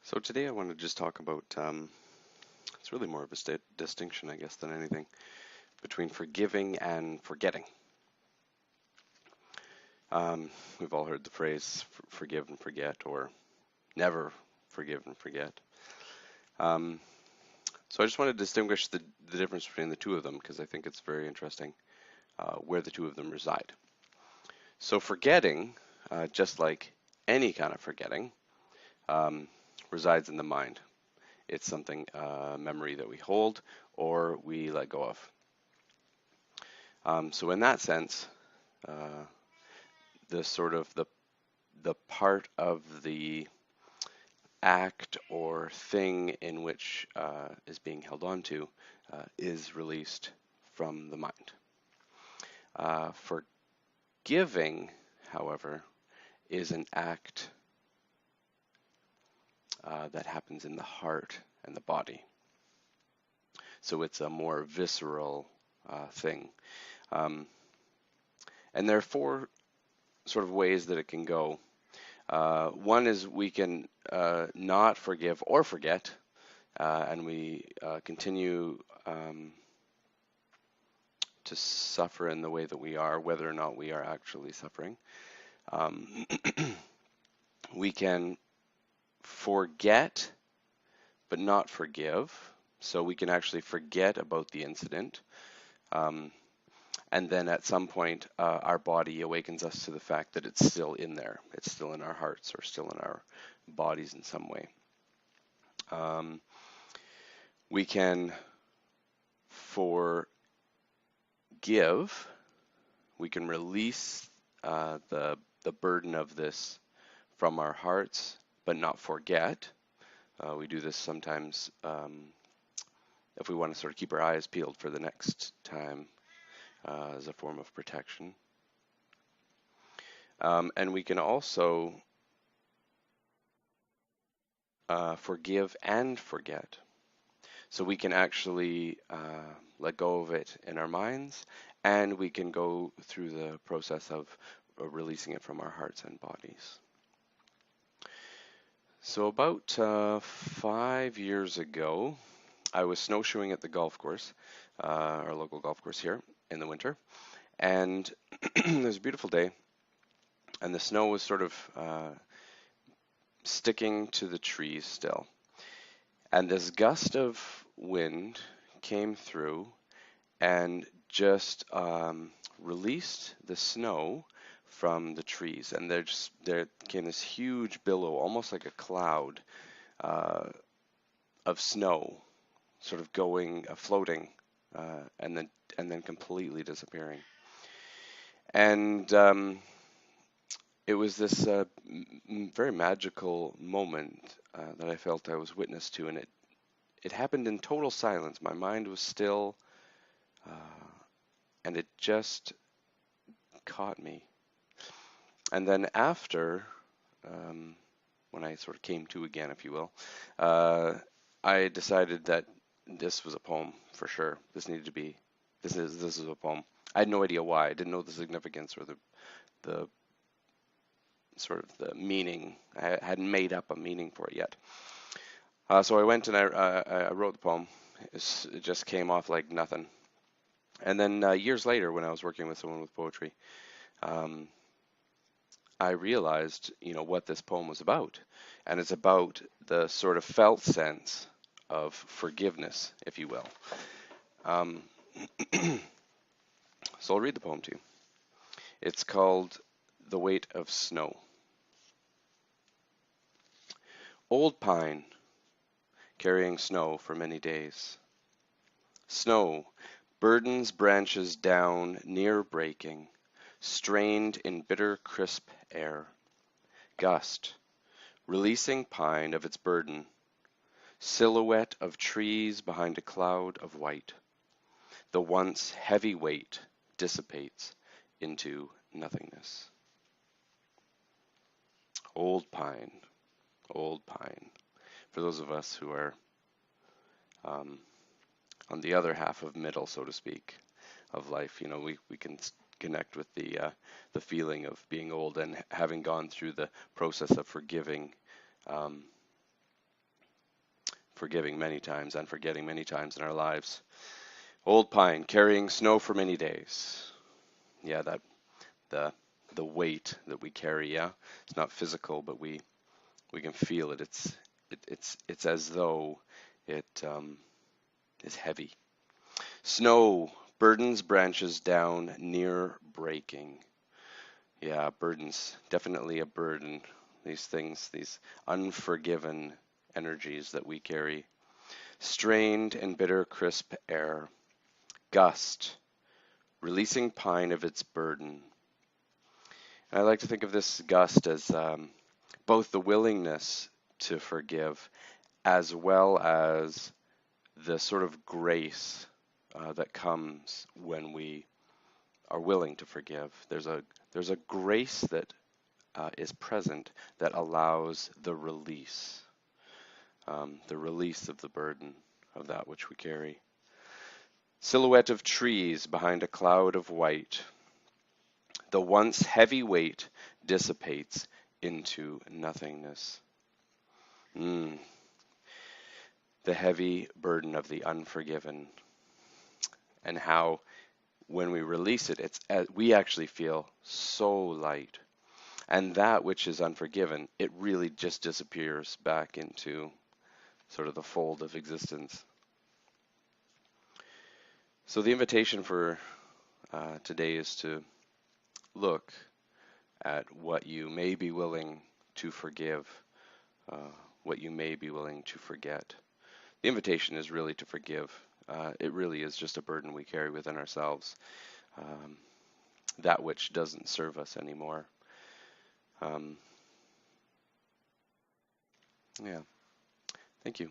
So today I want to just talk about, it's really more of a distinction, I guess, than anything, between forgiving and forgetting. We've all heard the phrase forgive and forget, or never forgive and forget. So I just want to distinguish the difference between the two of them because I think it's very interesting where the two of them reside. So forgetting, just like any kind of forgetting, resides in the mind. It's something, memory that we hold or we let go of. So in that sense, the sort of the part of the act or thing in which is being held on to is released from the mind. Forgiving, however, is an act that happens in the heart and the body. So it's a more visceral thing. And there are four sort of ways that it can go. One is we can not forgive or forget, and we continue to suffer in the way that we are, whether or not we are actually suffering. We can forget but not forgive, so we can actually forget about the incident. And then at some point, our body awakens us to the fact that it's still in there. It's still in our hearts or still in our bodies in some way. We can forgive. We can release the burden of this from our hearts, but not forget. We do this sometimes if we want to sort of keep our eyes peeled for the next time. As a form of protection. And we can also forgive and forget. So we can actually let go of it in our minds, and we can go through the process of releasing it from our hearts and bodies. So about 5 years ago, I was snowshoeing at the golf course, our local golf course here, in the winter, and it was a beautiful day, and the snow was sort of sticking to the trees still, and this gust of wind came through and just released the snow from the trees, and there came this huge billow, almost like a cloud of snow, sort of going floating, and then completely disappearing. And it was this very magical moment that I felt I was witness to, and it happened in total silence. My mind was still, and it just caught me. And then after, when I sort of came to again, if you will, I decided that this was a poem for sure. This is a poem. I had no idea why. I didn't know the significance or the sort of the meaning. I hadn't made up a meaning for it yet. So I went and I wrote the poem. It just came off like nothing. And then years later, when I was working with someone with poetry, I realized, what this poem was about. And it's about the sort of felt sense of forgiveness, if you will. So I'll read the poem to you. It's called The Weight of Snow. Old pine, carrying snow for many days. Snow burdens branches down near breaking, strained in bitter crisp air. Gust, releasing pine of its burden, silhouette of trees behind a cloud of white. The once heavy weight dissipates into nothingness. Old pine, old pine. For those of us who are on the other half of middle, so to speak, of life, we can connect with the feeling of being old and having gone through the process of forgiving forgiving many times and forgetting many times in our lives. Old pine carrying snow for many days. Yeah, that the the weight that we carry. Yeah, it's not physical, but we can feel it. It's as though it is heavy. Snow burdens branches down near breaking. Yeah, burdens, definitely a burden. These things, these unforgiven energies that we carry. Strained and bitter crisp air. Gust, releasing pine of its burden. And I like to think of this gust as both the willingness to forgive as well as the sort of grace that comes when we are willing to forgive. There's a grace that is present that allows the release of the burden of that which we carry. Silhouette of trees behind a cloud of white. The once heavy weight dissipates into nothingness. Mm, the heavy burden of the unforgiven, and how when we release it, we actually feel so light. And that which is unforgiven, it really just disappears back into sort of the fold of existence. So the invitation for today is to look at what you may be willing to forgive, uh, what you may be willing to forget. The invitation is really to forgive. It really is just a burden we carry within ourselves, that which doesn't serve us anymore. Um, yeah, thank you.